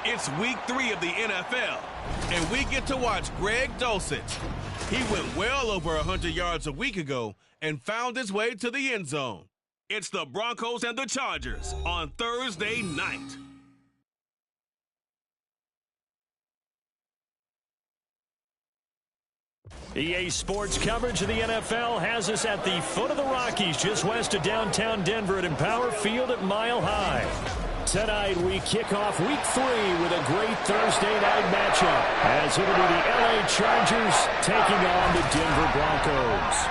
It's week 3 of the NFL, and we get to watch Greg Dulcich. He went well over 100 yards a week ago and found his way to the end zone. It's the Broncos and the Chargers on Thursday night. EA Sports coverage of the NFL has us at the foot of the Rockies, just west of downtown Denver at Empower Field at Mile High. Tonight we kick off week 3 with a great Thursday night matchup, as it'll be the LA Chargers taking on the Denver Broncos.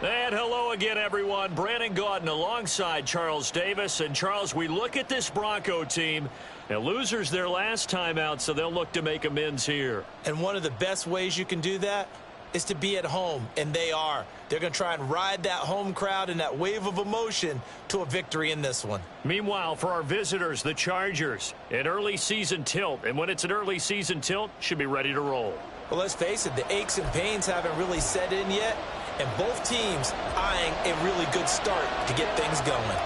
And hello again, everyone. Brandon Gaudin alongside Charles Davis. And Charles, we look at this Bronco team. Now, losers their last time out, so they'll look to make amends here. And one of the best ways you can do that is to be at home, and they are. They're going to try and ride that home crowd and that wave of emotion to a victory in this one. Meanwhile, for our visitors, the Chargers, an early season tilt. And when it's an early season tilt, should be ready to roll. Well, let's face it, the aches and pains haven't really set in yet, and both teams eyeing a really good start to get things going.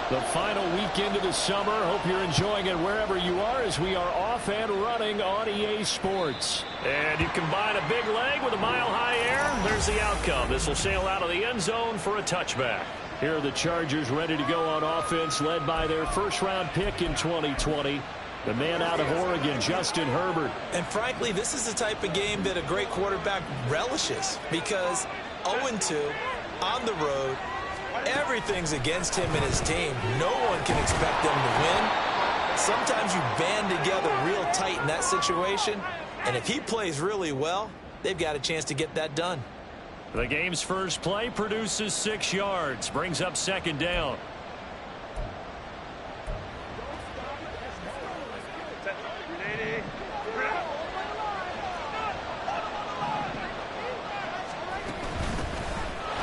The final weekend of the summer. Hope you're enjoying it wherever you are, as we are off and running on EA Sports. And you combine a big leg with a mile-high air. There's the outcome. This will sail out of the end zone for a touchback. Here are the Chargers ready to go on offense, led by their first-round pick in 2020. The man out of Oregon, Justin Herbert. And frankly, this is the type of game that a great quarterback relishes, because 0-2 on the road, everything's against him and his team. No one can expect them to win. Sometimes you band together real tight in that situation, and if he plays really well, they've got a chance to get that done. The game's first play produces 6 yards, brings up second down.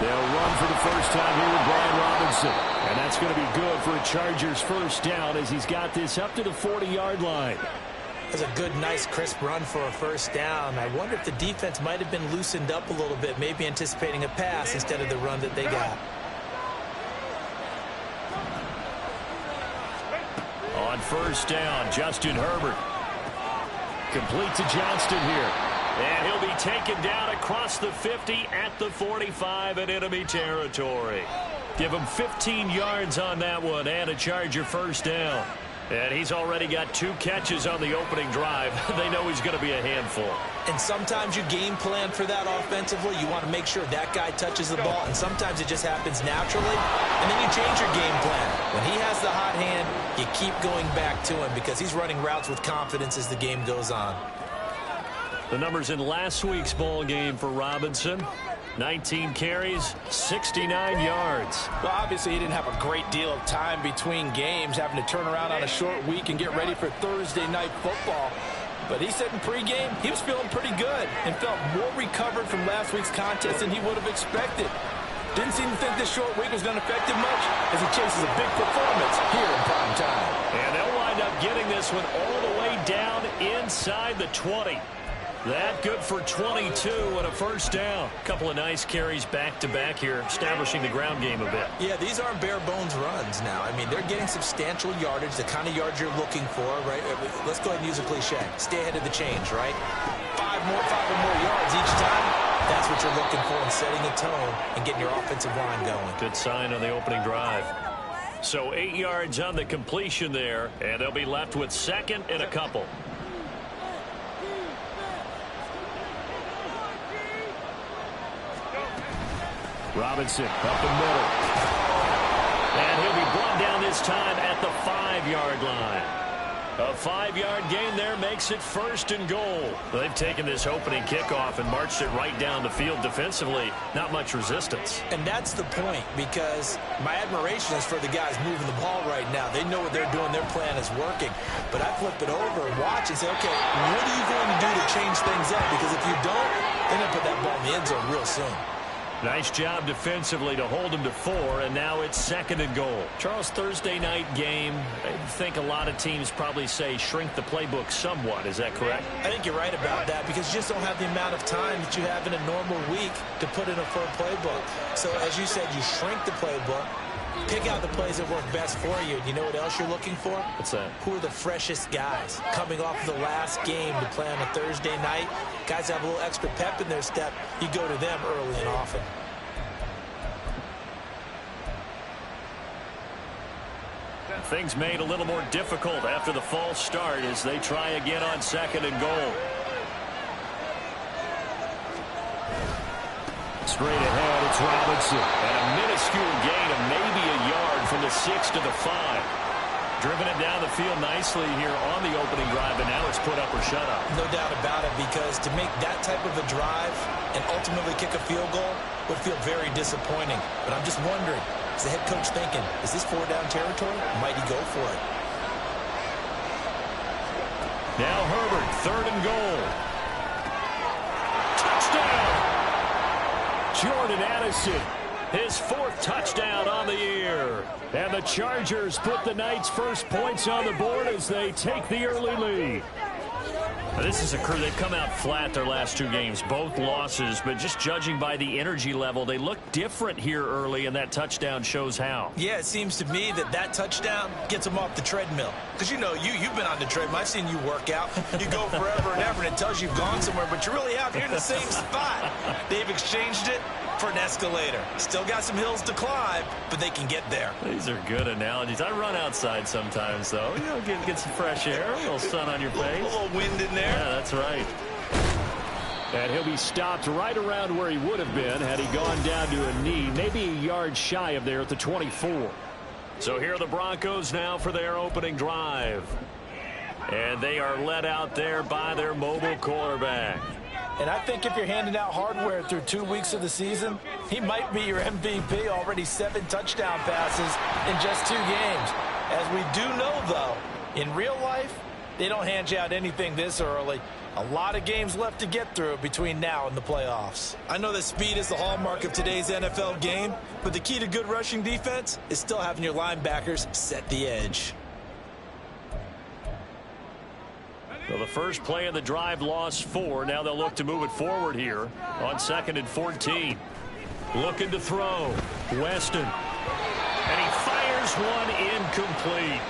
They'll run for the first time here with Brian Robinson. And that's going to be good for a Chargers first down, as he's got this up to the 40-yard line. That's a good, nice, crisp run for a first down. I wonder if the defense might have been loosened up a little bit, maybe anticipating a pass instead of the run that they got. On first down, Justin Herbert. Complete to Johnston here. And he'll be taken down across the 50 at the 45 in enemy territory. Give him 15 yards on that one and a Charger first down. And he's already got 2 catches on the opening drive. They know he's going to be a handful. And sometimes you game plan for that offensively. You want to make sure that guy touches the ball, and sometimes it just happens naturally. And then you change your game plan. When he has the hot hand, you keep going back to him because he's running routes with confidence as the game goes on. The numbers in last week's ball game for Robinson: 19 carries, 69 yards. Well, obviously, he didn't have a great deal of time between games, having to turn around on a short week and get ready for Thursday night football. But he said in pregame he was feeling pretty good and felt more recovered from last week's contest than he would have expected. Didn't seem to think this short week was going to affect him much as he chases a big performance here in prime time. And they'll wind up getting this one all the way down inside the 20. That good for 22 and a first down. A couple of nice carries back-to-back here, establishing the ground game a bit. Yeah, these aren't bare-bones runs now. I mean, they're getting substantial yardage, the kind of yards you're looking for, right? Let's go ahead and use a cliche. Stay ahead of the change, right? 5 or more yards each time. That's what you're looking for in setting a tone and getting your offensive line going. Good sign on the opening drive. So 8 yards on the completion there, and they'll be left with second and a couple. Robinson up the middle. And he'll be brought down this time at the 5-yard line. A 5-yard gain there makes it first and goal. They've taken this opening kickoff and marched it right down the field defensively. Not much resistance. And that's the point, because my admiration is for the guys moving the ball right now. They know what they're doing. Their plan is working. But I flip it over and watch and say, okay, what are you going to do to change things up? Because if you don't, they're going to put that ball in the end zone real soon. Nice job defensively to hold him to 4, and now it's second and goal. Charles, Thursday night game, I think a lot of teams probably say shrink the playbook somewhat. Is that correct? I think you're right about that, because you just don't have the amount of time that you have in a normal week to put in a full playbook. So, as you said, you shrink the playbook, Pick out the plays that work best for you. And you know what else you're looking for? What's that? Who are the freshest guys? Coming off of the last game to play on a Thursday night, guys have a little extra pep in their step. You go to them early and often. Things made a little more difficult after the false start as they try again on 2nd and goal. Straight ahead, it's Robinson. And a minuscule gain of maybe a yard from the 6 to the 5. Driven it down the field nicely here on the opening drive, and now it's put up or shut up. No doubt about it, because to make that type of a drive and ultimately kick a field goal would feel very disappointing. But I'm just wondering, is the head coach thinking, is this 4-down territory? Might he go for it? Now Herbert, 3rd and goal. Touchdown! Jordan Addison, his 4th touchdown on the year. And the Chargers put the night's first points on the board as they take the early lead. Now, this is a crew. They've come out flat their last 2 games, both losses, but just judging by the energy level, they look different here early, and that touchdown shows how. Yeah, it seems to me that touchdown gets them off the treadmill. Because, you know, you've been on the treadmill. I've seen you work out. You go forever and ever, and it tells you you've gone somewhere, but you really have. You're in the same spot. They've exchanged it for an escalator. Still got some hills to climb, but they can get there. These are good analogies. I run outside sometimes, though. You know, get some fresh air, a little sun on your face. A little wind in there. Yeah, that's right. And he'll be stopped right around where he would have been had he gone down to a knee, maybe a yard shy of there at the 24. So here are the Broncos now for their opening drive. And they are led out there by their mobile quarterback. And I think if you're handing out hardware through 2 weeks of the season, he might be your MVP. Already 7 touchdown passes in just 2 games. As we do know, though, in real life, they don't hand you out anything this early. A lot of games left to get through between now and the playoffs. I know that speed is the hallmark of today's NFL game, but the key to good rushing defense is still having your linebackers set the edge. So the first play of the drive lost 4. Now they'll look to move it forward here on 2nd and 14. Looking to throw. Weston. And he fires one incomplete.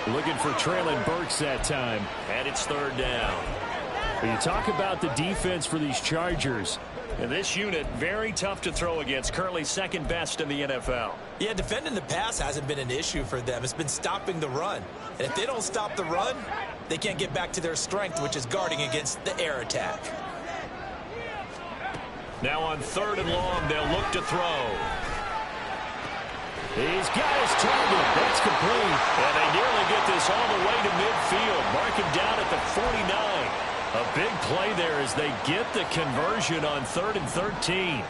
Looking for Traylon Burks that time. And it's 3rd down. But you talk about the defense for these Chargers. And this unit, very tough to throw against. Currently 2nd best in the NFL. Yeah, defending the pass hasn't been an issue for them. It's been stopping the run. And if they don't stop the run, they can't get back to their strength, which is guarding against the air attack. Now on 3rd and long, they'll look to throw. He's got his target. That's complete. And they nearly get this all the way to midfield. Mark him down at the 49. A big play there as they get the conversion on 3rd and 13.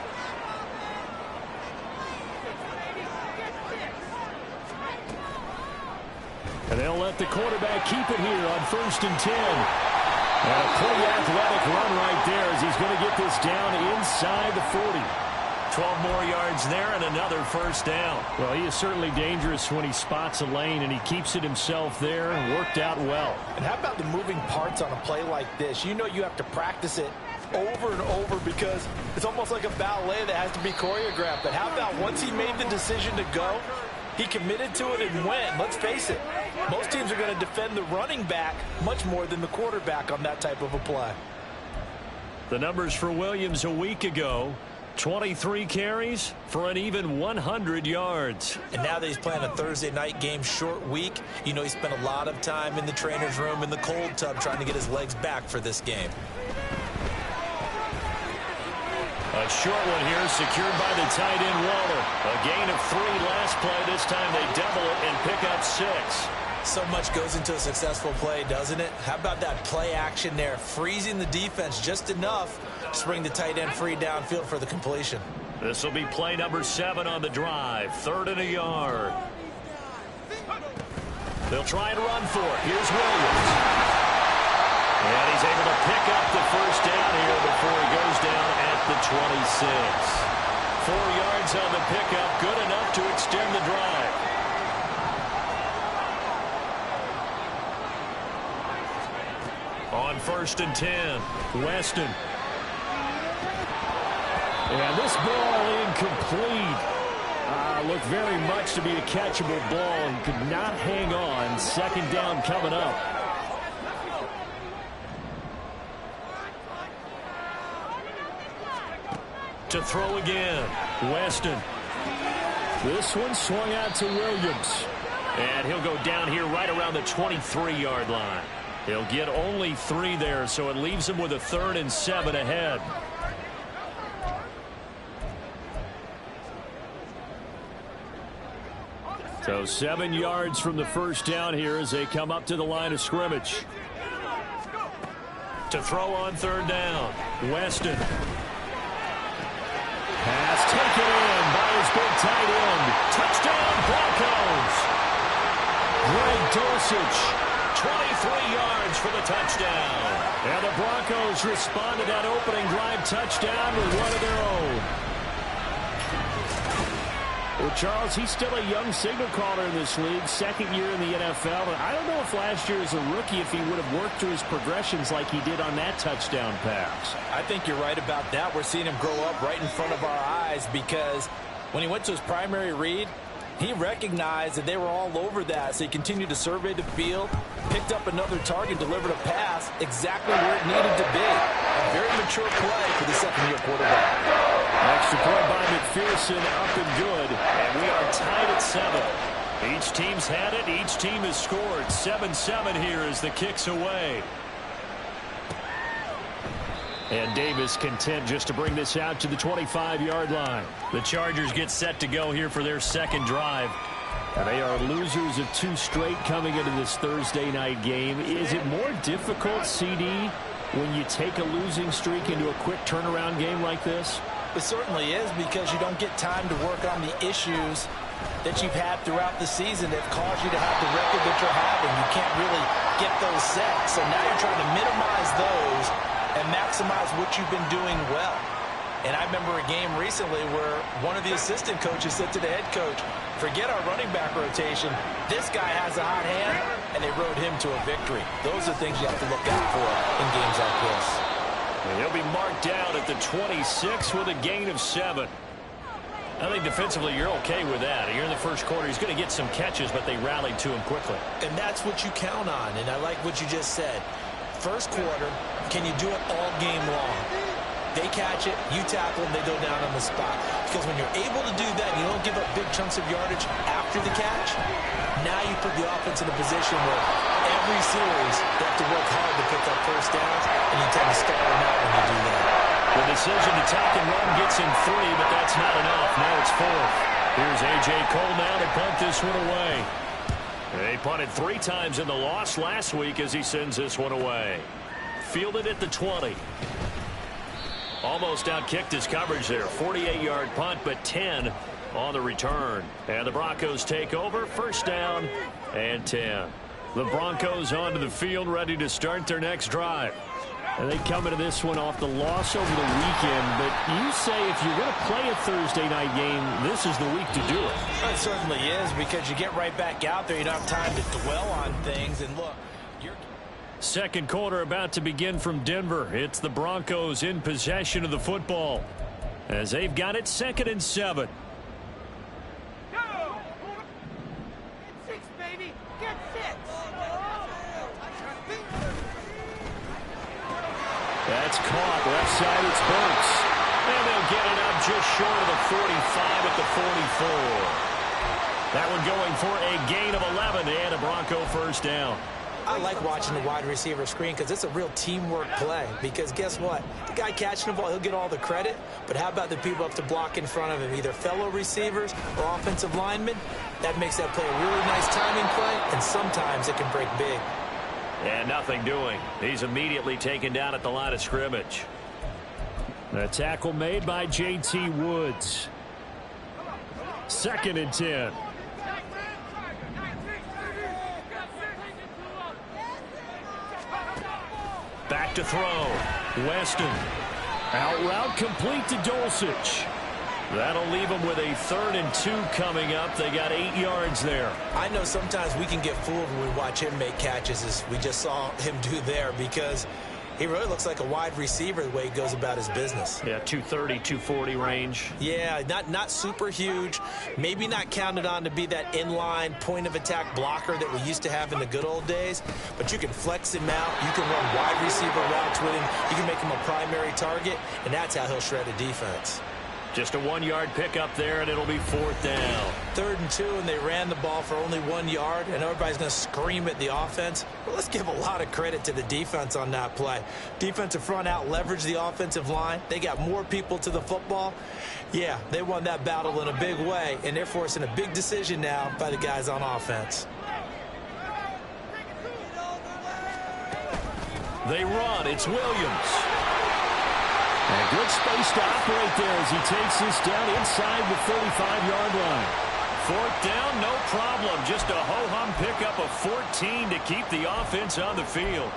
And they'll let the quarterback keep it here on 1st and 10. And a pretty athletic run right there as he's going to get this down inside the 40. 12 more yards there and another 1st down. Well, he is certainly dangerous when he spots a lane, and he keeps it himself there and worked out well. And how about the moving parts on a play like this? You know you have to practice it over and over because it's almost like a ballet that has to be choreographed. But how about once he made the decision to go, he committed to it and went. Let's face it, most teams are going to defend the running back much more than the quarterback on that type of a play. The numbers for Williams a week ago: 23 carries for an even 100 yards. And now that he's playing a Thursday night game, short week, you know he spent a lot of time in the trainer's room in the cold tub trying to get his legs back for this game. A short one here secured by the tight end Waller. A gain of 3 last play. This time they double it and pick up 6. So much goes into a successful play, doesn't it? How about that play action there, freezing the defense just enough to bring the tight end free downfield for the completion. This will be play number 7 on the drive. 3rd and a yard. They'll try and run for it. Here's Williams. And he's able to pick up the 1st down here before he goes down at the 26. 4 yards on the pickup, good enough to extend the drive. On 1st and 10, Weston. And this ball incomplete. Looked very much to be a catchable ball and could not hang on. Second down coming up. To throw again, Weston. This one swung out to Williams. And he'll go down here right around the 23-yard line. He'll get only 3 there, so it leaves him with a 3rd and 7 ahead. So 7 yards from the first down here as they come up to the line of scrimmage. To throw on 3rd down, Weston. Pass taken in by his big tight end. Touchdown, Broncos. Greg Dulcich, 23 yards for the touchdown. And the Broncos respond to that opening drive touchdown with one of their own. Well, Charles, he's still a young signal caller in this league, second year in the NFL. And I don't know if last year as a rookie, if he would have worked through his progressions like he did on that touchdown pass. I think you're right about that. We're seeing him grow up right in front of our eyes because when he went to his primary read, he recognized that they were all over that. So he continued to survey the field, picked up another target, delivered a pass exactly where it needed to be. A very mature play for the second-year quarterback. Extra point by McPherson, up and good, and we are tied at 7. Each team's had it. Each team has scored. 7-7 here as the kick's away. And Davis content just to bring this out to the 25-yard line. The Chargers get set to go here for their second drive. And they are losers of 2 straight coming into this Thursday night game. Is it more difficult, CD, when you take a losing streak into a quick turnaround game like this? It certainly is because you don't get time to work on the issues that you've had throughout the season that caused you to have the record that you're having. You can't really get those set. So now you're trying to minimize those and maximize what you've been doing well. And I remember a game recently where one of the assistant coaches said to the head coach, forget our running back rotation. This guy has a hot hand, and they rode him to a victory. Those are things you have to look out for in games like this. And he'll be marked down at the 26 with a gain of 7. I think defensively you're okay with that. Here in the first quarter, he's going to get some catches, but they rallied to him quickly. And that's what you count on, and I like what you just said. First quarter, can you do it all game long? They catch it, you tackle them, they go down on the spot. Because when you're able to do that, you don't give up big chunks of yardage after the catch, now you put the offense in a position where every series they have to work hard to pick up first downs, and you tend to stall them out when you do that. The decision to tack and run gets him 3, but that's not enough. Now it's 4th. Here's A.J. Cole now to punt this one away. They punted 3 times in the loss last week as he sends this one away. Fielded at the 20. Almost outkicked his coverage there. 48-yard punt, but 10 on the return. And the Broncos take over. First down and 10. The Broncos onto the field, ready to start their next drive. And they come into this one off the loss over the weekend. But you say if you're going to play a Thursday night game, this is the week to do it. It certainly is, because you get right back out there. You don't have time to dwell on things. And look, second quarter about to begin from Denver. It's the Broncos in possession of the football as they've got it 2nd and 7. That's caught. Left side, it's Burks. And they'll get it up just short of the 45 at the 44. That one going for a gain of 11 and a Bronco first down. I like watching the wide receiver screen because it's a real teamwork play. Because guess what? The guy catching the ball, he'll get all the credit. But how about the people up to block in front of him, either fellow receivers or offensive linemen? That makes that play a really nice timing play, and sometimes it can break big. And nothing doing. He's immediately taken down at the line of scrimmage. A tackle made by J.T. Woods. 2nd and 10. Back to throw. Weston. Out route complete to Dulcich. That'll leave them with a 3rd and 2 coming up. They got 8 yards there. I know sometimes we can get fooled when we watch him make catches, as we just saw him do there, because He really looks like a wide receiver the way he goes about his business. Yeah, 230, 240 range. Yeah, not super huge. Maybe not counted on to be that inline point-of-attack blocker that we used to have in the good old days. But you can flex him out. You can run wide receiver routes with him. You can make him a primary target, and that's how he'll shred a defense. Just a 1-yard pickup there, and it'll be 4th down. 3rd and 2, and they ran the ball for only 1 yard, and everybody's going to scream at the offense. Well, let's give a lot of credit to the defense on that play. Defensive front out leveraged the offensive line. They got more people to the football. Yeah, they won that battle in a big way, and they're forcing a big decision now by the guys on offense. They run. It's Williams. And good space to operate there as he takes this down inside the 35-yard line. 4th down, no problem. Just a ho-hum pickup of 14 to keep the offense on the field.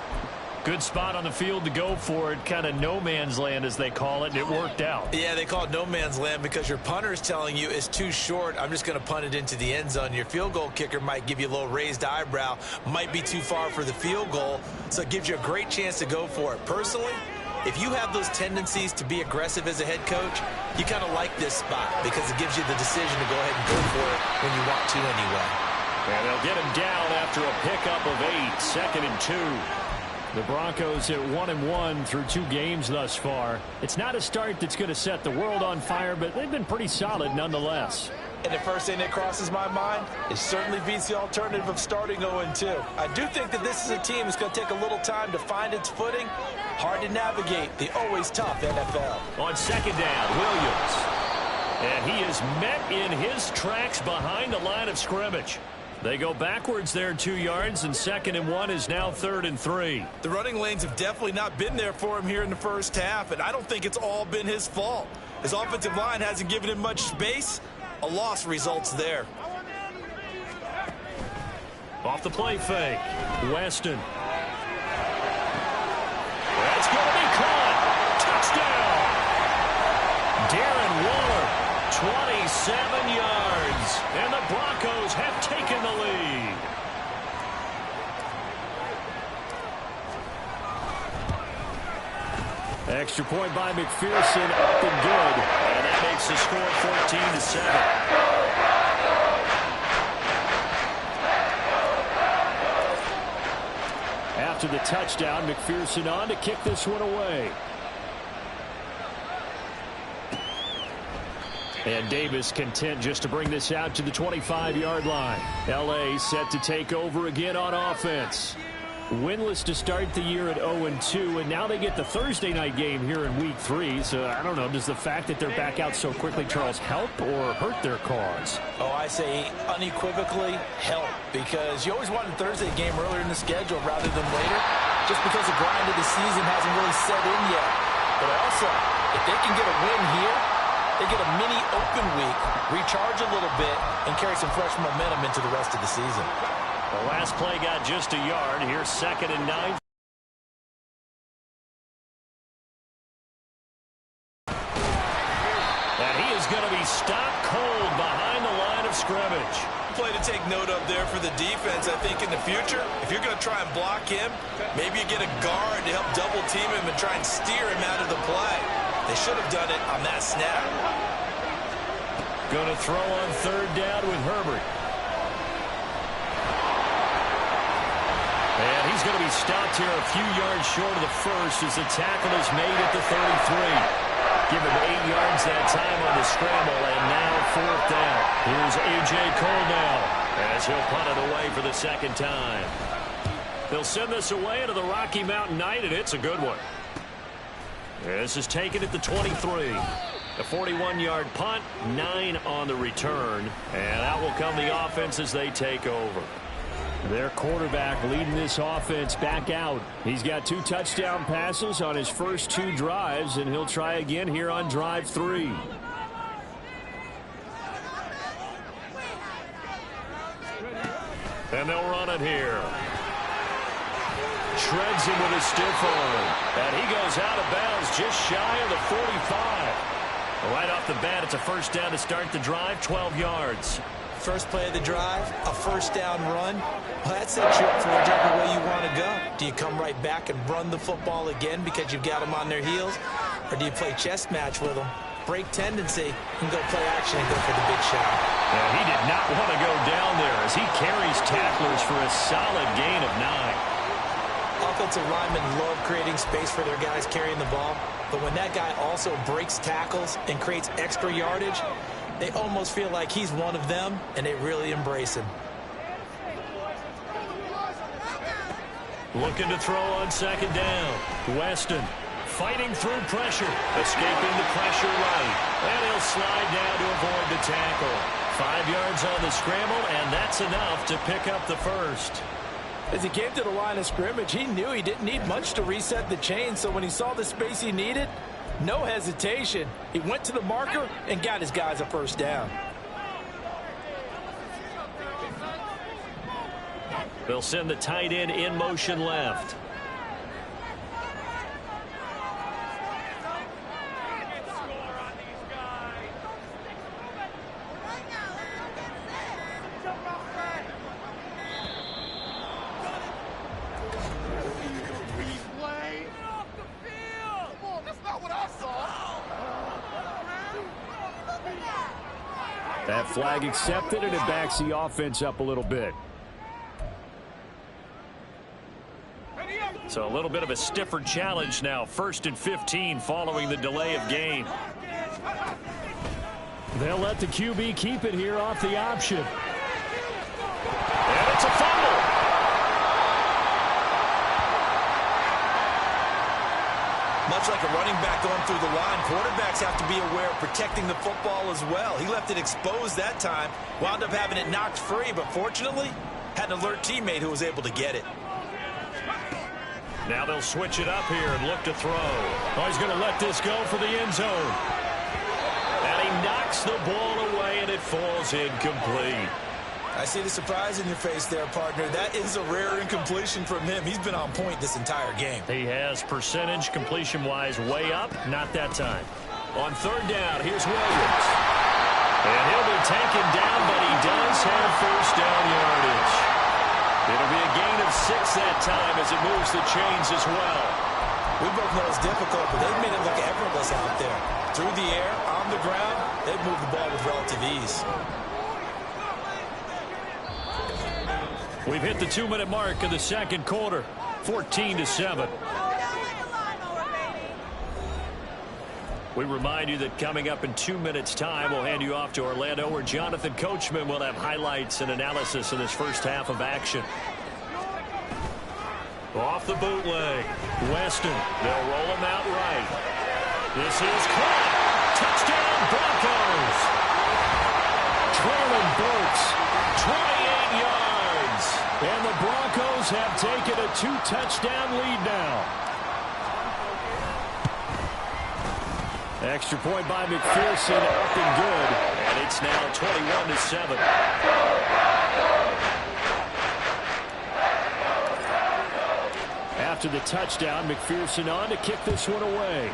Good spot on the field to go for it. Kind of no man's land, as they call it, and it worked out. Yeah, they call it no man's land because your punter is telling you it's too short. I'm just going to punt it into the end zone. Your field goal kicker might give you a little raised eyebrow, might be too far for the field goal, so it gives you a great chance to go for it. Personally, if you have those tendencies to be aggressive as a head coach, you kind of like this spot because it gives you the decision to go ahead and go for it when you want to anyway. And they'll get him down after a pickup of 8, 2nd and 2. The Broncos at 1-1 through 2 games thus far. It's not a start that's going to set the world on fire, but they've been pretty solid nonetheless. And the first thing that crosses my mind is certainly beats the alternative of starting 0-2. I do think that this is a team that's going to take a little time to find its footing. Hard to navigate the always tough NFL. On 2nd down, Williams. And he is met in his tracks behind the line of scrimmage. They go backwards there 2 yards, and 2nd and 1 is now 3rd and 3. The running lanes have definitely not been there for him here in the first half, and I don't think it's all been his fault. His offensive line hasn't given him much space. A loss results there. Off the play fake, Weston. That's going to be caught. Touchdown. Darren Waller, 27 yards. And the Broncos have taken the lead. Extra point by McPherson, up and good. And that makes the score 14-7. After the touchdown, McPherson on to kick this one away. And Davis content just to bring this out to the 25-yard line. L.A. set to take over again on offense. Winless to start the year at 0-2, and now they get the Thursday night game here in Week 3. So, I don't know, does the fact that they're back out so quickly, Charles, help or hurt their cause? Oh, I say unequivocally help, because you always want a Thursday game earlier in the schedule rather than later, just because the grind of the season hasn't really set in yet. But also, if they can get a win here, they get a mini open week, recharge a little bit, and carry some fresh momentum into the rest of the season. The last play got just a yard. Here's 2nd and 9. And he is going to be stopped cold behind the line of scrimmage. Play to take note of there for the defense. I think in the future, if you're going to try and block him, maybe you get a guard to help double team him and try and steer him out of the play. They should have done it on that snap. Going to throw on 3rd down with Herbert. And he's going to be stopped here a few yards short of the first as the tackle is made at the 33. Give him 8 yards that time on the scramble, and now 4th down. Here's A.J. Cole now as he'll punt it away for the 2nd time. They'll send this away into the Rocky Mountain Night, and it's a good one. This is taken at the 23. A 41-yard punt, 9 on the return, and out will come the offense as they take over. Their quarterback leading this offense back out. He's got 2 touchdown passes on his first 2 drives, and he'll try again here on drive 3. And they'll run it here. Shreds him with a stiff arm. And he goes out of bounds just shy of the 45. Right off the bat, it's a first down to start the drive, 12 yards. First play of the drive, a first down run. Well, that sets you up for whichever way you want to go. Do you come right back and run the football again because you've got them on their heels? Or do you play chess match with them, break tendency, and go play action and go for the big shot? Yeah, he did not want to go down there as he carries tacklers for a solid gain of 9. Offensive linemen love creating space for their guys carrying the ball, but when that guy also breaks tackles and creates extra yardage, they almost feel like he's one of them, and they really embrace him. Looking to throw on second down. Weston fighting through pressure, escaping the pressure right, and he'll slide down to avoid the tackle. 5 yards on the scramble, and that's enough to pick up the first. As he came to the line of scrimmage, he knew he didn't need much to reset the chain, so when he saw the space he needed, no hesitation. He went to the marker and got his guys a first down. They'll send the tight end in motion left. That flag accepted, and it backs the offense up a little bit. So a little bit of a stiffer challenge now. 1st and 15 following the delay of game. They'll let the QB keep it here off the option. And it's a fumble. Much like a running back going through the line, quarterbacks have to be aware of protecting the football as well. He left it exposed that time, wound up having it knocked free, but fortunately had an alert teammate who was able to get it. Now they'll switch it up here and look to throw. Oh, he's going to let this go for the end zone. And he knocks the ball away, and it falls incomplete. I see the surprise in your face there, partner. That is a rare incompletion from him. He's been on point this entire game. He has percentage completion-wise way up. Not that time. On 3rd down, here's Williams. And he'll be taken down, but he does have first down yardage. It'll be a gain of 6 that time as it moves the chains as well. We both know it's difficult, but they've made it look effortless out there. Through the air, on the ground, they've moved the ball with relative ease. We've hit the 2-minute mark of the second quarter. 14-7. We remind you that coming up in 2 minutes' time, we'll hand you off to Orlando, where Jonathan Coachman will have highlights and analysis in this first half of action. Off the bootleg, Weston. They'll roll him out right. This is caught. Touchdown, Broncos. Traylon Burks, 28 yards. And the Broncos have taken a 2-touchdown lead now. Extra point by McPherson, up and good. And it's now 21-7. After the touchdown, McPherson on to kick this one away.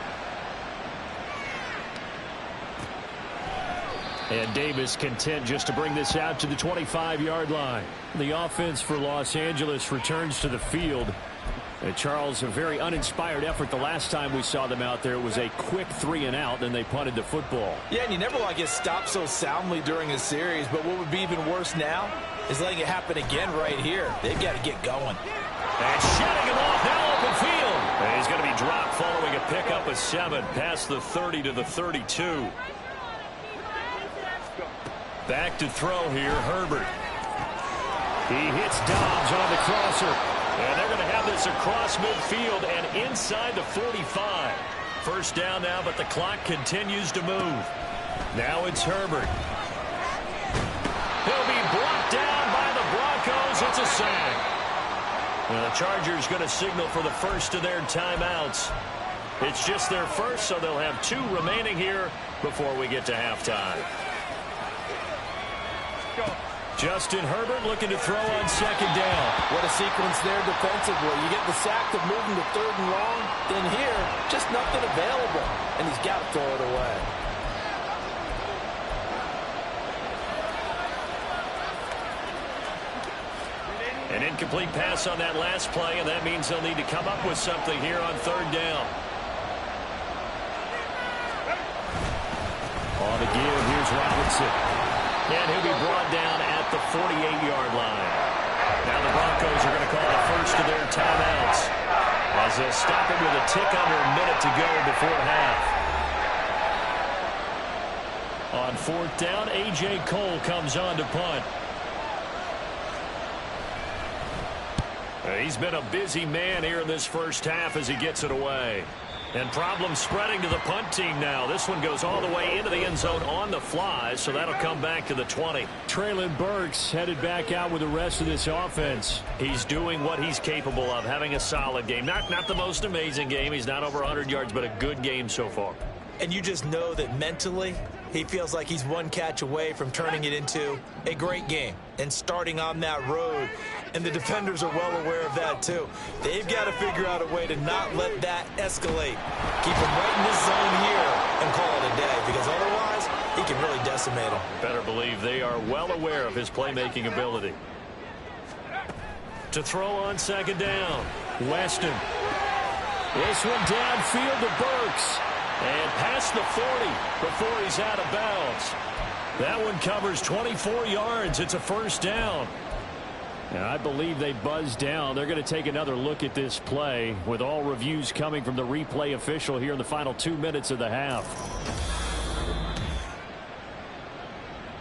And Davis content just to bring this out to the 25-yard line. The offense for Los Angeles returns to the field. Charles, a very uninspired effort. The last time we saw them out there, it was a quick 3-and-out, then they punted the football. Yeah, and you never want to get stopped so soundly during a series, but what would be even worse now is letting it happen again right here. They've got to get going. And shutting him off, now open field. And he's going to be dropped following a pickup of 7 past the 30 to the 32. Back to throw here, Herbert. He hits Dobbs on the crosser. And they're going to have this across midfield and inside the 45. First down now, but the clock continues to move. Now it's Herbert. He'll be brought down by the Broncos. It's a sack. And the Chargers going to signal for the first of their timeouts. It's just their first, so they'll have 2 remaining here before we get to halftime. Justin Herbert looking to throw on second down. What a sequence there defensively. You get the sack to move him to 3rd and long. Then here, just nothing available. And he's got to throw it away. An incomplete pass on that last play, and that means they'll need to come up with something here on third down. On the give, here's Robinson. And he'll be brought down at the 48-yard line. Now the Broncos are going to call the first of their timeouts, as they'll stop it with a tick under a minute to go before half. On fourth down, A.J. Cole comes on to punt. He's been a busy man here in this first half as he gets it away. And problems spreading to the punt team now. This one goes all the way into the end zone on the fly, so that'll come back to the 20. Treylon Burks headed back out with the rest of this offense. He's doing what he's capable of, having a solid game. Not the most amazing game. He's not over 100 yards, but a good game so far. And you just know that mentally, he feels like he's one catch away from turning it into a great game and starting on that road. And the defenders are well aware of that, too. They've got to figure out a way to not let that escalate. Keep him right in this zone here and call it a day, because otherwise, he can really decimate him. Better believe they are well aware of his playmaking ability. To throw on second down, Weston. This one downfield to Burks. And past the 40 before he's out of bounds. That one covers 24 yards. It's a first down. And I believe they buzzed down. They're going to take another look at this play, with all reviews coming from the replay official here in the final 2 minutes of the half.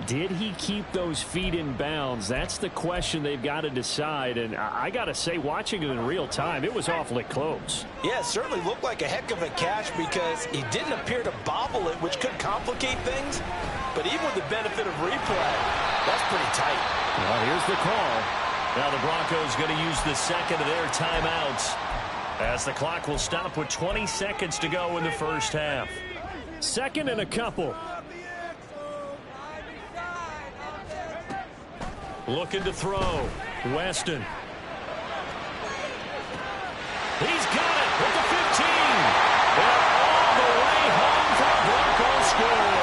Did he keep those feet in bounds? That's the question they've got to decide. And I got to say, watching it in real time, it was awfully close. Yeah, it certainly looked like a heck of a catch because he didn't appear to bobble it, which could complicate things. But even with the benefit of replay, that's pretty tight. Well, here's the call. Now the Broncos going to use the second of their timeouts, as the clock will stop with 20 seconds to go in the first half. Second and a couple. Looking to throw. Weston. He's got it with the 15. And all the way home for the Broncos score.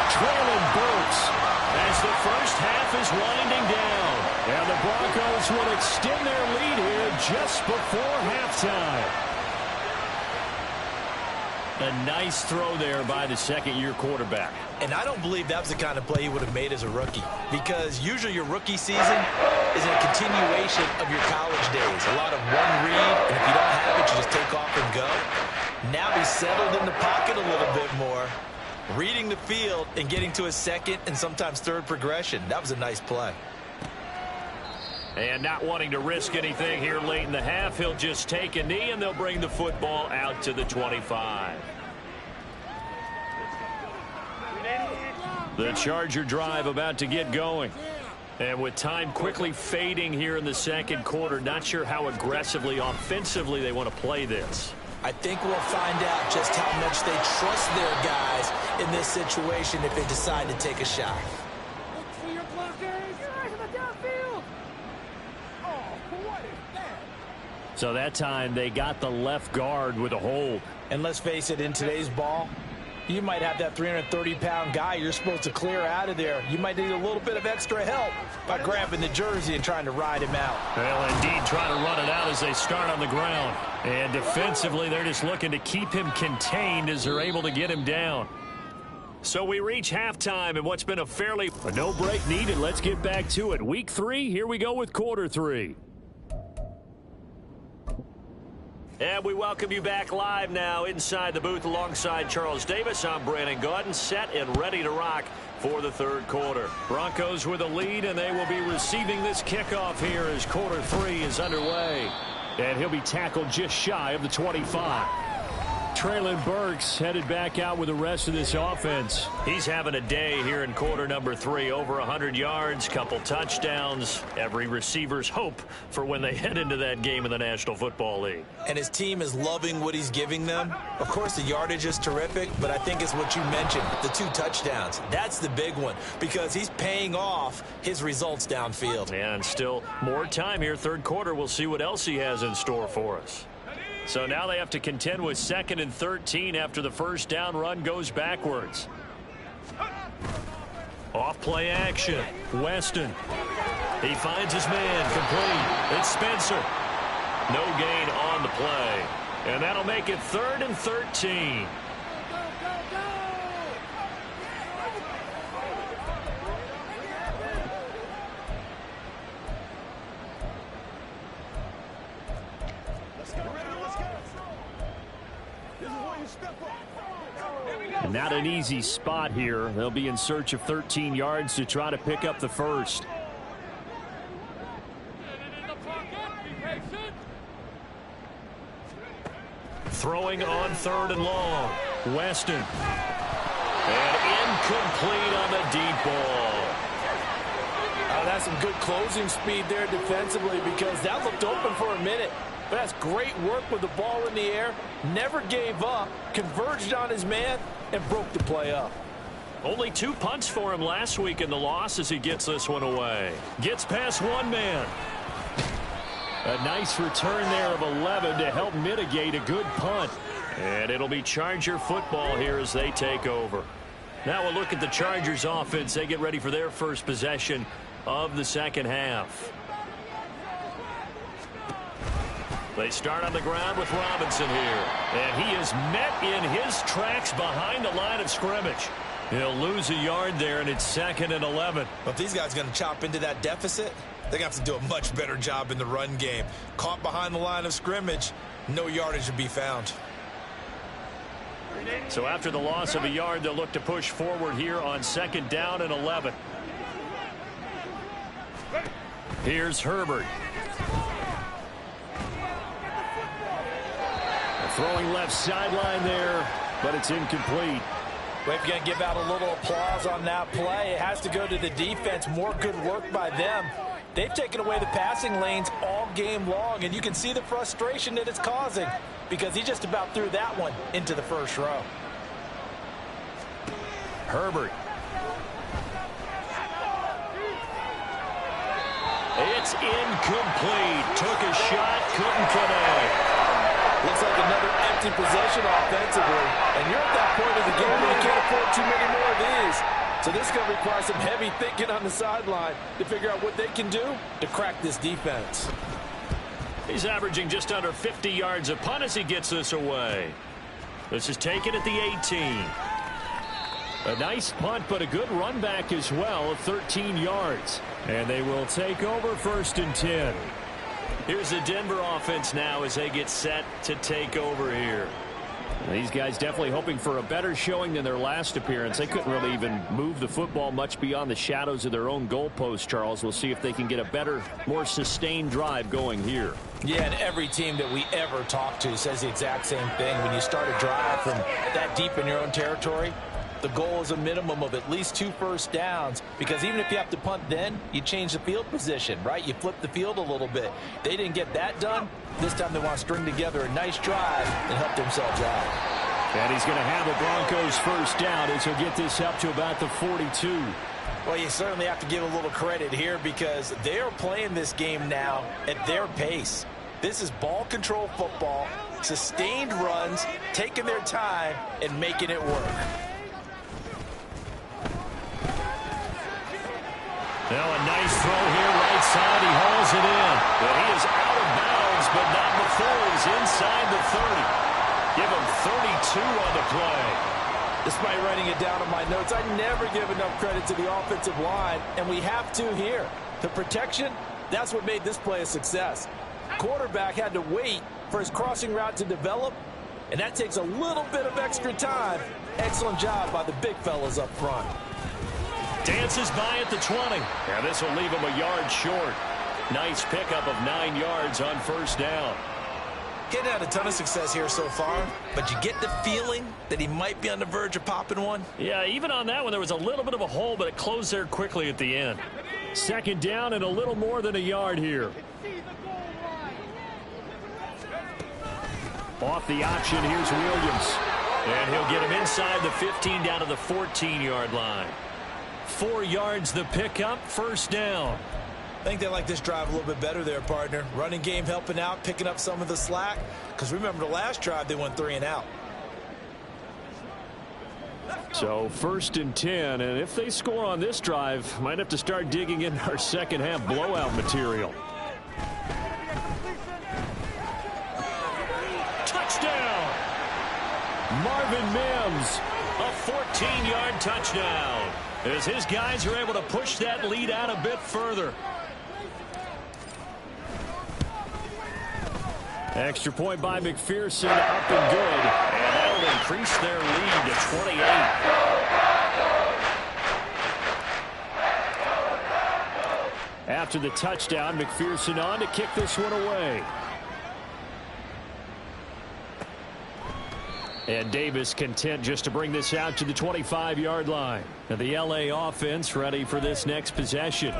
Treylon Burks as the first half is winding down. And the Broncos will extend their lead here just before halftime. A nice throw there by the second-year quarterback. And I don't believe that was the kind of play he would have made as a rookie, because usually your rookie season is a continuation of your college days. A lot of one read, and if you don't have it, you just take off and go. Now he's settled in the pocket a little bit more, reading the field and getting to a second and sometimes third progression. That was a nice play. And not wanting to risk anything here late in the half, he'll just take a knee, and they'll bring the football out to the 25. The Charger drive about to get going. And with time quickly fading here in the second quarter, not sure how aggressively, offensively they want to play this. I think we'll find out just how much they trust their guys in this situation if they decide to take a shot. So that time they got the left guard with a hold. And let's face it, in today's ball, you might have that 330-pound guy you're supposed to clear out of there. You might need a little bit of extra help by grabbing the jersey and trying to ride him out. Well, indeed, trying to run it out as they start on the ground. And defensively, they're just looking to keep him contained as they're able to get him down. So we reach halftime and what's been a no break needed. Let's get back to it. Week 3, here we go with quarter 3. And we welcome you back live now inside the booth alongside Charles Davis. I'm Brandon Gaudin, set and ready to rock for the third quarter. Broncos with a lead, and they will be receiving this kickoff here as quarter 3 is underway. And he'll be tackled just shy of the 25. Treylon Burks headed back out with the rest of this offense. He's having a day here in quarter number 3. Over 100 yards, couple touchdowns. Every receiver's hope for when they head into that game in the National Football League. And his team is loving what he's giving them. Of course, the yardage is terrific, but I think it's what you mentioned, the 2 touchdowns. That's the big one, because he's paying off his results downfield. And still more time here. Third quarter, we'll see what else he has in store for us. So now they have to contend with 2nd and 13 after the first down run goes backwards. Off play action. Weston. He finds his man, complete. It's Spencer. No gain on the play. And that'll make it 3rd and 13. And not an easy spot here. They'll be in search of 13 yards to try to pick up the first. Throwing on 3rd and long. Weston. And incomplete on the deep ball. That's some good closing speed there defensively, because that looked open for a minute. But that's great work with the ball in the air. Never gave up. Converged on his man and broke the play up. Only 2 punts for him last week in the loss as he gets this one away. Gets past one man. A nice return there of 11 to help mitigate a good punt. And it'll be Charger football here as they take over. Now we'll look at the Chargers offense. They get ready for their first possession of the second half. They start on the ground with Robinson here. And he is met in his tracks behind the line of scrimmage. He'll lose a yard there, and it's 2nd and 11. Well, if these guys are going to chop into that deficit, they're going to have to do a much better job in the run game. Caught behind the line of scrimmage, no yardage to be found. So after the loss of a yard, they'll look to push forward here on 2nd down and 11. Here's Herbert. Throwing left sideline there, but it's incomplete. We're going to give out a little applause on that play. It has to go to the defense. More good work by them. They've taken away the passing lanes all game long, and you can see the frustration that it's causing, because he just about threw that one into the first row. Herbert. It's incomplete. Took a shot, couldn't connect. Looks like another empty possession offensively. And you're at that point of the game where you can't afford too many more of these. So this is going to require some heavy thinking on the sideline to figure out what they can do to crack this defense. He's averaging just under 50 yards a punt as he gets this away. This is taken at the 18. A nice punt, but a good run back as well of 13 yards. And they will take over 1st and 10. Here's the Denver offense now as they get set to take over here. These guys definitely hoping for a better showing than their last appearance. They couldn't really even move the football much beyond the shadows of their own goalpost, Charles. We'll see if they can get a better, more sustained drive going here. Yeah, and every team that we ever talk to says the exact same thing. When you start a drive from that deep in your own territory, the goal is a minimum of at least 2 first downs, because even if you have to punt then, you change the field position, right? You flip the field a little bit. They didn't get that done. This time they want to string together a nice drive and help themselves out. And he's going to have the Broncos first down as he'll get this up to about the 42. Well, you certainly have to give a little credit here, because they are playing this game now at their pace. This is ball control football, sustained runs, taking their time and making it work. Now a nice throw here, right side. He hauls it in. But he is out of bounds, but not before he's inside the 30. Give him 32 on the play. Despite writing it down on my notes, I never give enough credit to the offensive line, and we have to here. The protection, that's what made this play a success. Quarterback had to wait for his crossing route to develop, and that takes a little bit of extra time. Excellent job by the big fellas up front. Dances by at the 20. And this will leave him a yard short. Nice pickup of 9 yards on first down. Getting had a ton of success here so far, but you get the feeling that he might be on the verge of popping one. Yeah, even on that one, there was a little bit of a hole, but it closed there quickly at the end. 2nd down and a little more than a yard here. Off the option, here's Williams. And he'll get him inside the 15 down to the 14-yard line. 4 yards the pickup, first down. I think they like this drive a little bit better there, partner. Running game helping out, picking up some of the slack. Because remember, the last drive, they went 3 and out. So 1st and 10, and if they score on this drive, might have to start digging in our second half blowout material. Touchdown! Marvin Mims, a 14-yard touchdown, as his guys are able to push that lead out a bit further. Extra point by McPherson, up and good. And that'll increase their lead to 28. After the touchdown, McPherson on to kick this one away. And Davis content just to bring this out to the 25-yard line. Now the LA offense ready for this next possession.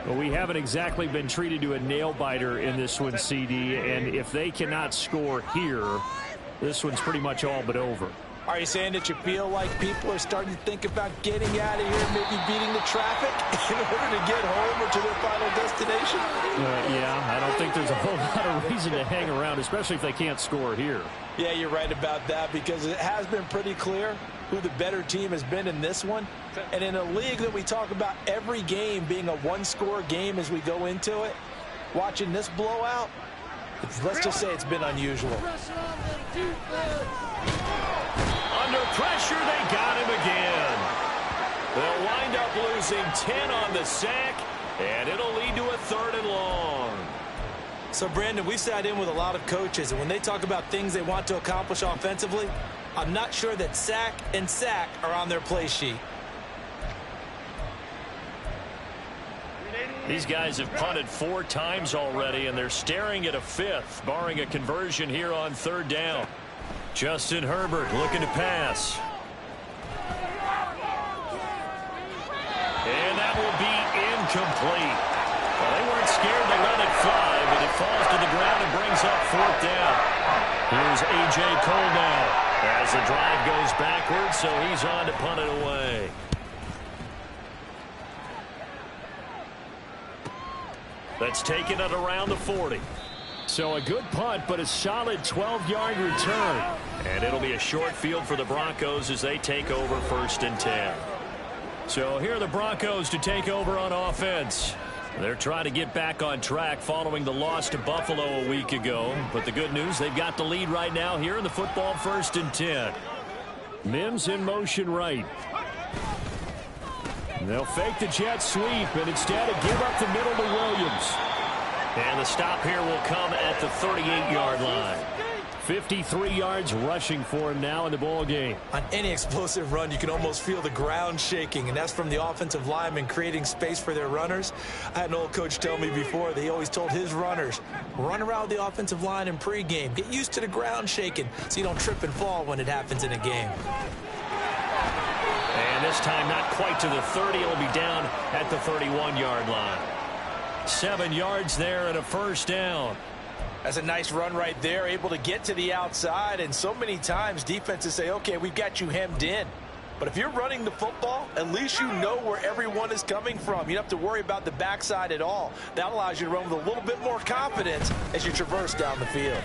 Well, we haven't exactly been treated to a nail-biter in this one, CD, and if they cannot score here, this one's pretty much all but over. Are you saying that you feel like people are starting to think about getting out of here, maybe beating the traffic in order to get home or to their final destination? Yeah, I don't think there's a whole lot of reason to hang around, especially if they can't score here. Yeah, you're right about that, because it has been pretty clear who the better team has been in this one. And in a league that we talk about every game being a one-score game as we go into it, watching this blowout, let's just say it's been unusual. Under pressure, they got him again. They'll wind up losing 10 on the sack, and it'll lead to a 3rd and long. So, Brandon, we sat in with a lot of coaches, and when they talk about things they want to accomplish offensively, I'm not sure that sack and sack are on their play sheet. These guys have punted 4 times already, and they're staring at a 5th, barring a conversion here on 3rd down. Justin Herbert looking to pass. And that will be incomplete. Well, they weren't scared to let it fly, but it falls to the ground and brings up 4th down. Here's A.J. Cole now as the drive goes backwards, so he's on to punt it away. That's taken it around the 40. So a good punt, but a solid 12-yard return. And it'll be a short field for the Broncos as they take over 1st and 10. So here are the Broncos to take over on offense. They're trying to get back on track following the loss to Buffalo a week ago. But the good news, they've got the lead right now here in the football 1st and 10. Mims in motion right. They'll fake the jet sweep and instead give up the middle to Williams. And the stop here will come at the 38-yard line. 53 yards rushing for him now in the ball game. On any explosive run, you can almost feel the ground shaking, and that's from the offensive linemen creating space for their runners. I had an old coach tell me before, he always told his runners, run around the offensive line in pregame. Get used to the ground shaking so you don't trip and fall when it happens in a game. And this time not quite to the 30. It'll be down at the 31-yard line. 7 yards there and a 1st down. That's a nice run right there, able to get to the outside. And so many times defenses say, okay, we've got you hemmed in. But if you're running the football, at least you know where everyone is coming from. You don't have to worry about the backside at all. That allows you to run with a little bit more confidence as you traverse down the field.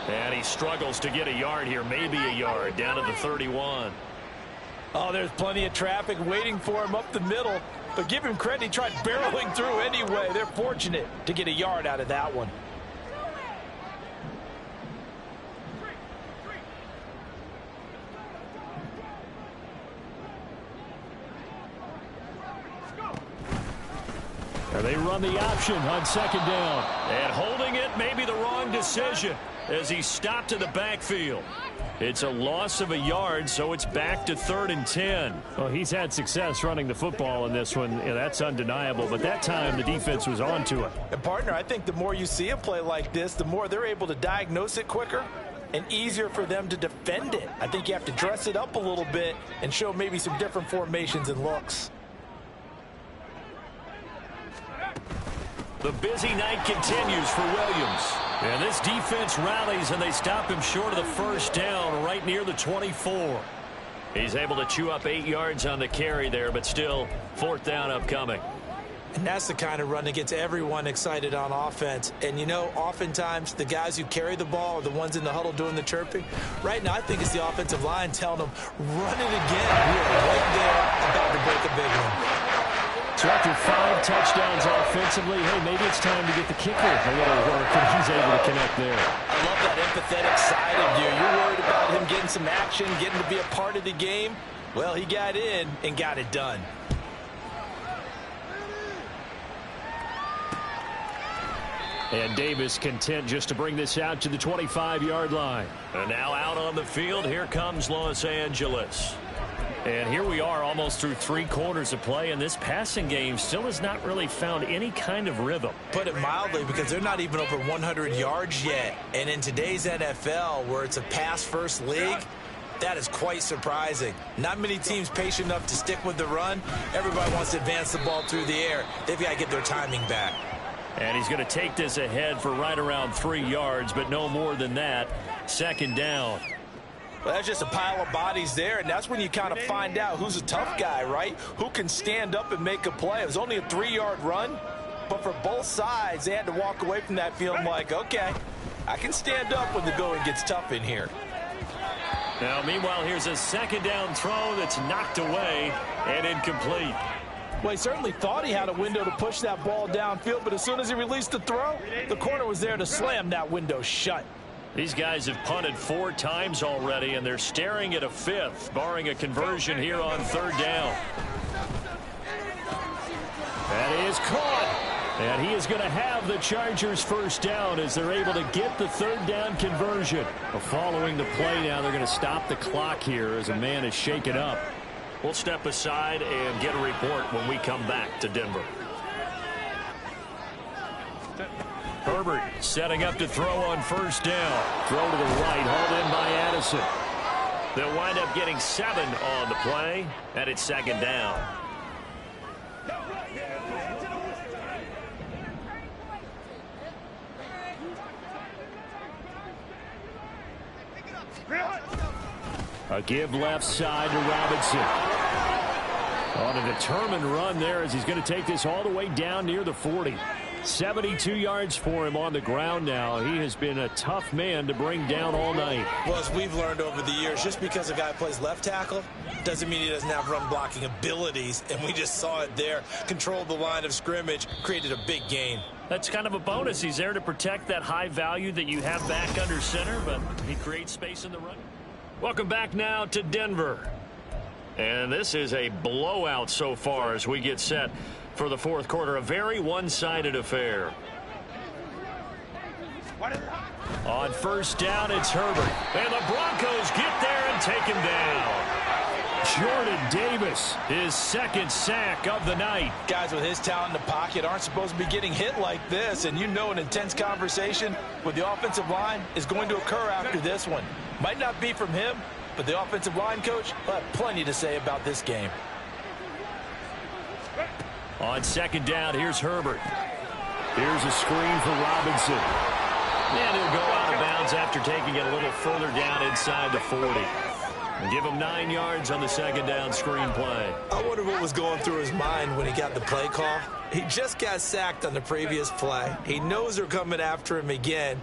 And he struggles to get a yard here, maybe a yard, down to the 31. Oh, there's plenty of traffic waiting for him up the middle. But give him credit, he tried barreling through anyway. They're fortunate to get a yard out of that one. And they run the option on 2nd down. And holding it may be the wrong decision as he stopped in the backfield. It's a loss of a yard, so it's back to 3rd and 10. Well, he's had success running the football in this one. Yeah, that's undeniable. But that time, the defense was on to it. And, partner, I think the more you see a play like this, the more they're able to diagnose it quicker and easier for them to defend it. I think you have to dress it up a little bit and show maybe some different formations and looks. The busy night continues for Williams. And this defense rallies, and they stop him short of the 1st down right near the 24. He's able to chew up 8 yards on the carry there, but still 4th down upcoming. And that's the kind of run that gets everyone excited on offense. And, you know, oftentimes the guys who carry the ball are the ones in the huddle doing the chirping. Right now, I think it's the offensive line telling them, run it again. We are right there about to break a big one. So after 5 touchdowns offensively, hey, maybe it's time to get the kicker a little work, and he's able to connect there. I love that empathetic side of you. You're worried about him getting some action, getting to be a part of the game. Well, he got in and got it done. And Davis content just to bring this out to the 25-yard line. And now out on the field, here comes Los Angeles. And here we are almost through 3 quarters of play, and this passing game still has not really found any kind of rhythm. Put it mildly, because they're not even over 100 yards yet. And in today's NFL, where it's a pass-first league, that is quite surprising. Not many teams patient enough to stick with the run. Everybody wants to advance the ball through the air. They've got to get their timing back. And he's going to take this ahead for right around 3 yards, but no more than that. 2nd down. Well, that's just a pile of bodies there, and that's when you kind of find out who's a tough guy, right? Who can stand up and make a play. It was only a 3-yard run, but for both sides, they had to walk away from that feeling like, okay, I can stand up when the going gets tough in here. Now, meanwhile, here's a 2nd down throw that's knocked away and incomplete. Well, he certainly thought he had a window to push that ball downfield, but as soon as he released the throw, the corner was there to slam that window shut. These guys have punted 4 times already, and they're staring at a 5th, barring a conversion here on 3rd down. That is caught, and he is going to have the Chargers 1st down as they're able to get the 3rd down conversion. Following the play now, they're going to stop the clock here as a man is shaken up. We'll step aside and get a report when we come back to Denver. Herbert setting up to throw on 1st down. Throw to the right, hauled in by Addison. They'll wind up getting 7 on the play, and it's 2nd down. A give left side to Robinson. On a determined run there as he's going to take this all the way down near the 40. 72 yards for him on the ground now. He has been a tough man to bring down all night. Well, as we've learned over the years, just because a guy plays left tackle doesn't mean he doesn't have run blocking abilities. And we just saw it there. Controlled the line of scrimmage, created a big gain. That's kind of a bonus. He's there to protect that high value that you have back under center, but he creates space in the run. Welcome back now to Denver. And this is a blowout so far as we get set for the 4th quarter. A very one-sided affair. On 1st down, it's Herbert. And the Broncos get there and take him down. Jordan Davis, his 2nd sack of the night. Guys with his talent in the pocket aren't supposed to be getting hit like this, and you know an intense conversation with the offensive line is going to occur after this one. Might not be from him, but the offensive line coach will have plenty to say about this game. On 2nd down, here's Herbert. Here's a screen for Robinson. And he'll go out of bounds after taking it a little further down inside the 40. And give him 9 yards on the 2nd down screen play. I wonder what was going through his mind when he got the play call. He just got sacked on the previous play. He knows they're coming after him again.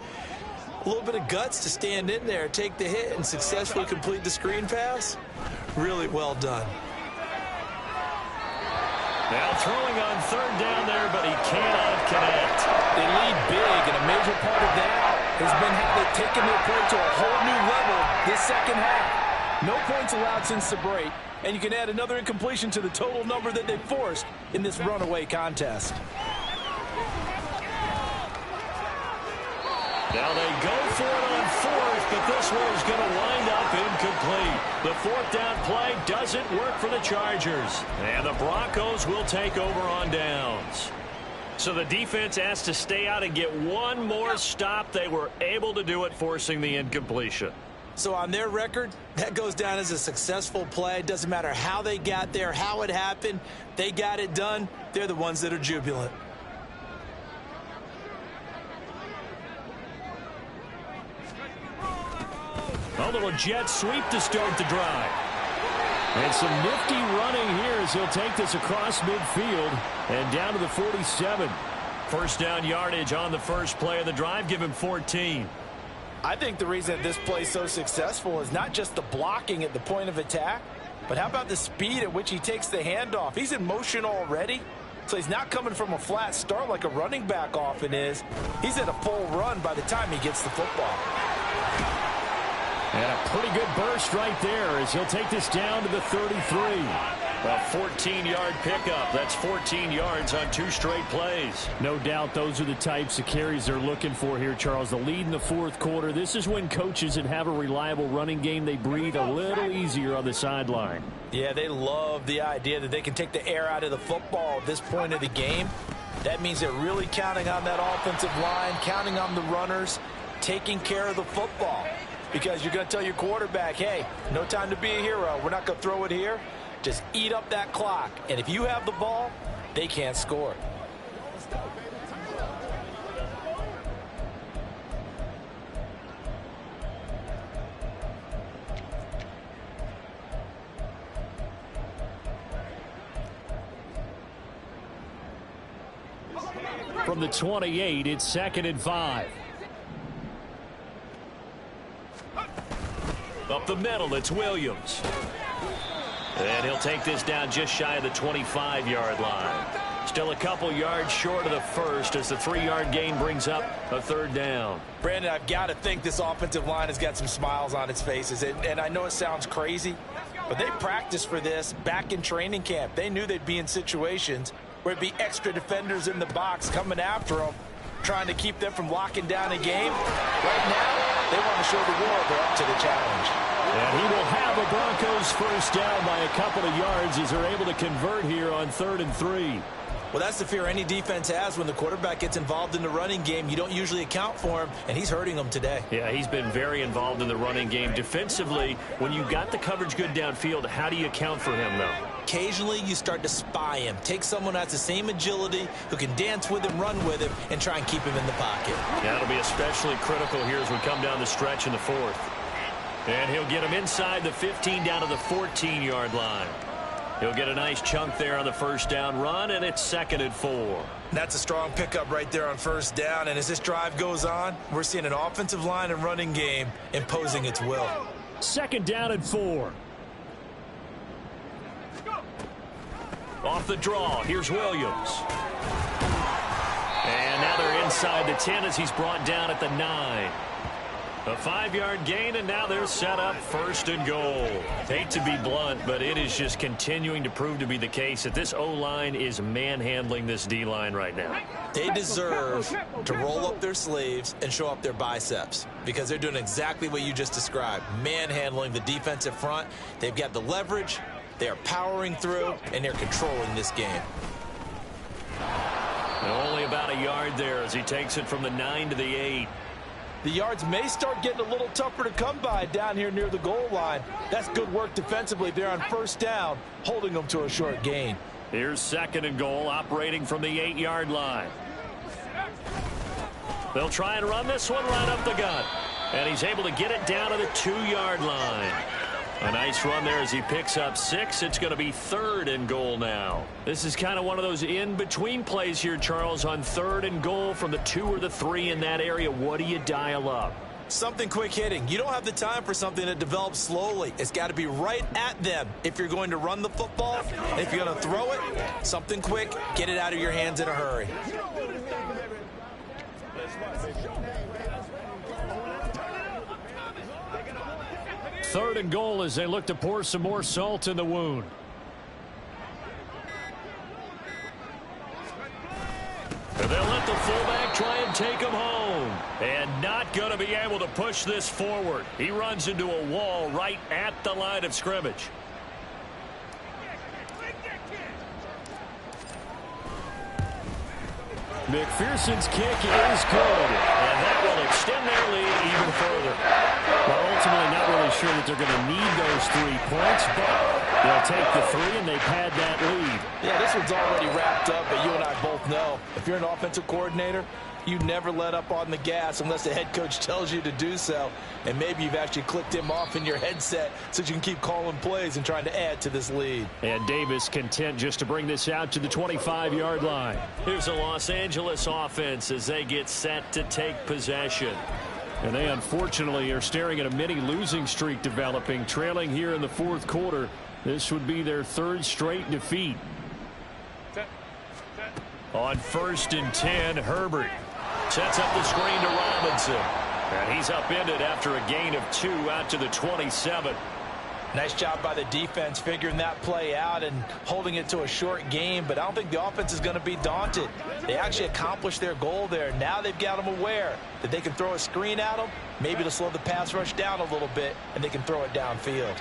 A little bit of guts to stand in there, take the hit, and successfully complete the screen pass. Really well done. Now throwing on 3rd down there, but he cannot connect. They lead big, and a major part of that has been how they've taken their play to a whole new level this 2nd half. No points allowed since the break, and you can add another incompletion to the total number that they forced in this runaway contest. Now they go for it on 4th, but this one is going to wind up incomplete. The 4th down play doesn't work for the Chargers. And the Broncos will take over on downs. So the defense asked to stay out and get one more stop. They were able to do it, forcing the incompletion. So on their record, that goes down as a successful play. Doesn't matter how they got there, how it happened. They got it done. They're the ones that are jubilant. A little jet sweep to start the drive. And some nifty running here as he'll take this across midfield and down to the 47. First down yardage on the first play of the drive. Give him 14. I think the reason that this play is so successful is not just the blocking at the point of attack, but how about the speed at which he takes the handoff? He's in motion already, so he's not coming from a flat start like a running back often is. He's at a full run by the time he gets the football. And a pretty good burst right there as he'll take this down to the 33. A 14-yard pickup. That's 14 yards on 2 straight plays. No doubt those are the types of carries they're looking for here, Charles. The lead in the fourth quarter. This is when coaches that have a reliable running game, they breathe a little easier on the sideline. Yeah, they love the idea that they can take the air out of the football at this point of the game. That means they're really counting on that offensive line, counting on the runners, taking care of the football. Because you're going to tell your quarterback, hey, no time to be a hero. We're not going to throw it here. Just eat up that clock. And if you have the ball, they can't score. From the 28, it's 2nd and 5. Up the middle, it's Williams. And he'll take this down just shy of the 25-yard line. Still a couple yards short of the first as the 3-yard gain brings up a 3rd down. Brandon, I've got to think this offensive line has got some smiles on its faces. And I know it sounds crazy, but they practiced for this back in training camp. They knew they'd be in situations where it'd be extra defenders in the box coming after them, trying to keep them from locking down a game. Right now, they want to show the world they're up to the challenge. And he will have a Broncos first down by a couple of yards as they're able to convert here on 3rd and 3. Well, that's the fear any defense has when the quarterback gets involved in the running game. You don't usually account for him, and he's hurting them today. Yeah, he's been very involved in the running game. Defensively, when you got the coverage good downfield, how do you account for him, though? Occasionally, you start to spy him. Take someone who has the same agility, who can dance with him, run with him, and try and keep him in the pocket. Yeah, it'll be especially critical here as we come down the stretch in the 4th. And he'll get him inside the 15 down to the 14-yard line. He'll get a nice chunk there on the first down run, and it's 2nd and 4. That's a strong pickup right there on first down, and as this drive goes on, we're seeing an offensive line and running game imposing its will. 2nd down and 4. Off the draw, here's Williams. And now they're inside the 10 as he's brought down at the 9. A 5-yard gain, and now they're set up 1st and goal. Hate to be blunt, but it is just continuing to prove to be the case that this O-line is manhandling this D-line right now. They deserve to roll up their sleeves and show up their biceps because they're doing exactly what you just described, manhandling the defensive front. They've got the leverage, they are powering through, and they're controlling this game. And only about a yard there as he takes it from the 9 to the 8. The yards may start getting a little tougher to come by down here near the goal line. That's good work defensively there on first down, holding them to a short gain. Here's 2nd and goal, operating from the 8-yard line. They'll try and run this one right up the gut. And he's able to get it down to the 2-yard line. A nice run there as he picks up 6. It's going to be 3rd and goal now. This is kind of one of those in-between plays here, Charles, on 3rd and goal from the 2 or the 3 in that area. What do you dial up? Something quick hitting. You don't have the time for something that develops slowly. It's got to be right at them if you're going to run the football. And if you're going to throw it, something quick, get it out of your hands in a hurry. Third and goal as they look to pour some more salt in the wound. And they'll let the fullback try and take him home. And not going to be able to push this forward. He runs into a wall right at the line of scrimmage. McPherson's kick is good. And that will extend their lead even further. Well, ultimately not really sure that they're going to need those 3 points, but They'll take the three, and they've had that lead. Yeah, this one's already wrapped up, but you and I both know if you're an offensive coordinator, you never let up on the gas unless the head coach tells you to do so. And maybe you've actually clicked him off in your headset so you can keep calling plays and trying to add to this lead. And Davis content just to bring this out to the 25-yard line. Here's a Los Angeles offense as they get set to take possession. And they unfortunately are staring at a mini losing streak developing, trailing here in the fourth quarter. This would be their third straight defeat. On 1st and 10, Herbert sets up the screen to Robinson. And he's upended after a gain of 2 out to the 27. Nice job by the defense figuring that play out and holding it to a short game, but I don't think the offense is going to be daunted. They actually accomplished their goal there. Now they've got them aware that they can throw a screen at them, maybe to slow the pass rush down a little bit, and they can throw it downfield.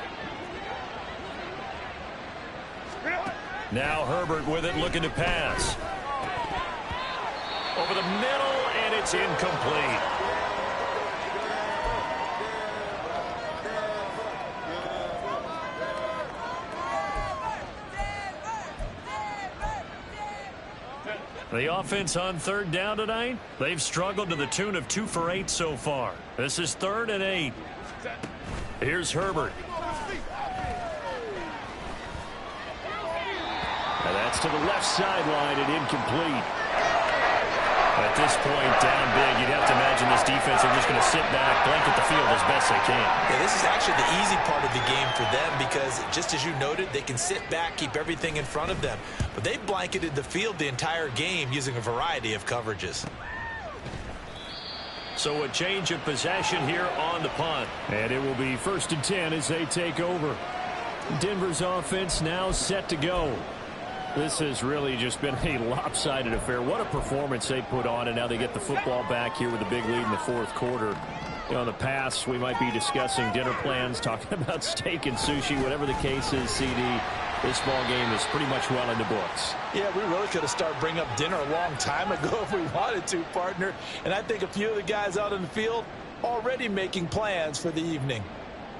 Now Herbert with it, looking to pass. Over the middle, and it's incomplete. The offense on 3rd down tonight, they've struggled to the tune of 2 for 8 so far. This is 3rd and 8. Here's Herbert. And that's to the left sideline and incomplete. At this point, down big, you'd have to imagine this defense are just going to sit back, blanket the field as best they can. Yeah, this is actually the easy part of the game for them because, just as you noted, they can sit back, keep everything in front of them. But they've blanketed the field the entire game using a variety of coverages. So a change of possession here on the punt. And it will be 1st and 10 as they take over. Denver's offense now set to go. This has really just been a lopsided affair. What a performance they put on, and now they get the football back here with a big lead in the fourth quarter. You know, in the past, we might be discussing dinner plans, talking about steak and sushi, whatever the case is, CD. This ball game is pretty much well in the books. Yeah, we really could have started bringing up dinner a long time ago if we wanted to, partner. And I think a few of the guys out in the field already making plans for the evening.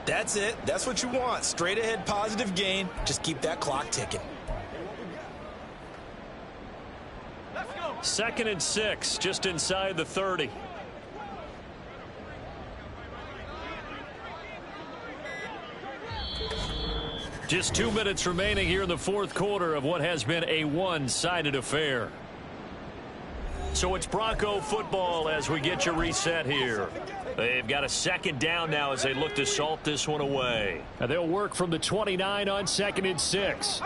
That's it. That's what you want. Straight ahead positive gain. Just keep that clock ticking. 2nd and 6, just inside the 30. Just 2 minutes remaining here in the fourth quarter of what has been a one-sided affair. So it's Bronco football as we get you reset here. They've got a 2nd down now as they look to salt this one away. And they'll work from the 29 on 2nd and 6.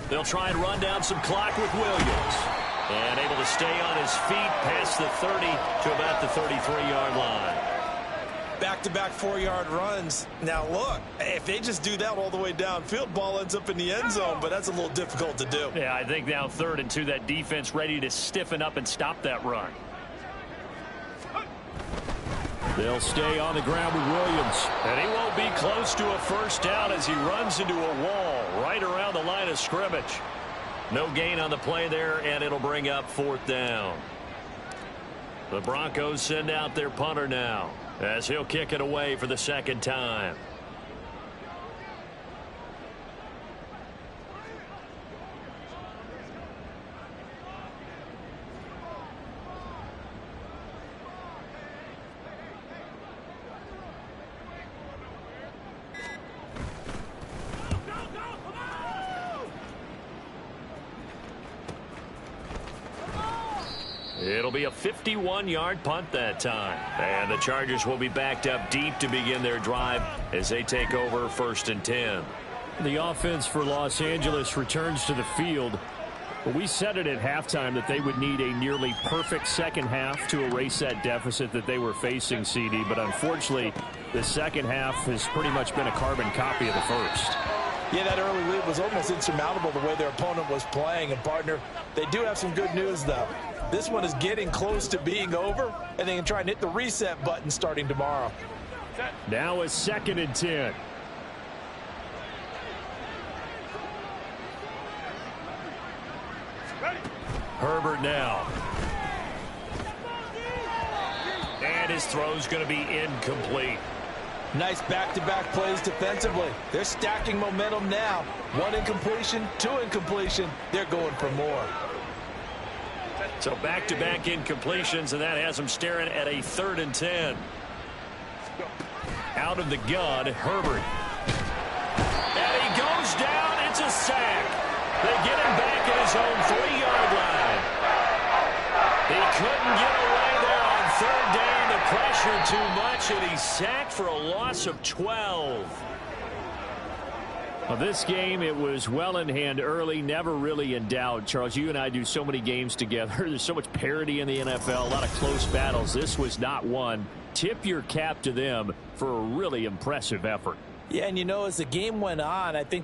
They'll try and run down some clock with Williams. And able to stay on his feet past the 30 to about the 33-yard line. Back-to-back 4-yard runs. Now, look, if they just do that all the way downfield, ball ends up in the end zone, but that's a little difficult to do. Yeah, I think now 3rd and 2, that defense ready to stiffen up and stop that run. They'll stay on the ground with Williams. And he won't be close to a 1st down as he runs into a wall right around the line of scrimmage. No gain on the play there, and it'll bring up 4th down. The Broncos send out their punter now as he'll kick it away for the 2nd time. It'll be a 51-yard punt that time. And the Chargers will be backed up deep to begin their drive as they take over 1st and 10. The offense for Los Angeles returns to the field. But we said it at halftime that they would need a nearly perfect second half to erase that deficit that they were facing, CD. But unfortunately, the second half has pretty much been a carbon copy of the first. Yeah, that early lead was almost insurmountable the way their opponent was playing. And, partner, they do have some good news, though. This one is getting close to being over, and they can try and hit the reset button starting tomorrow. Now a 2nd and 10. Herbert now. And his throw's going to be incomplete. Nice back-to-back plays defensively. They're stacking momentum now. 1 incompletion, 2 incompletion. They're going for more. So back-to-back incompletions, and that has them staring at a 3rd and 10. Out of the gun, Herbert. And he goes down. It's a sack. They get him back at his own 3-yard line. He couldn't get away there on 3rd down. The pressure too much, and he's sacked for a loss of 12. Well, this game, it was well in hand early, never really in doubt. Charles, you and I do so many games together. There's so much parity in the NFL, a lot of close battles. This was not one. Tip your cap to them for a really impressive effort. Yeah, and you know, as the game went on, I think